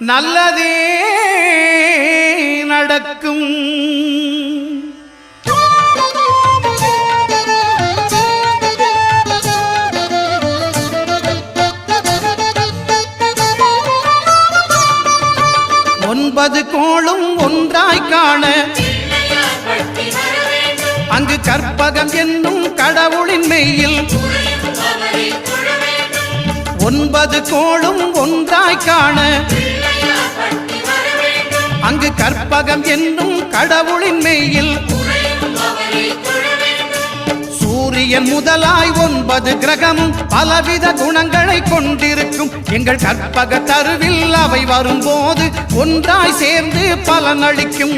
நல்லதே நடக்கும். 9 கோளும் ஒன்றாய் காண அங்கு கற்பகம் என்னும் கடவுளின் மெய்யில் 9 கோளும் ஒன்றாய் காண அங்கு கற்பகம் என்னும் கடவுளின் மெய்யில் சூரியன் முதலாய் 9 கிரகமும் பலவித குணங்களை கொண்டிருக்கும். எங்கள் கற்பக தருவில் அவை வரும்போது ஒன்றாய் சேர்ந்து பலனளிக்கும்.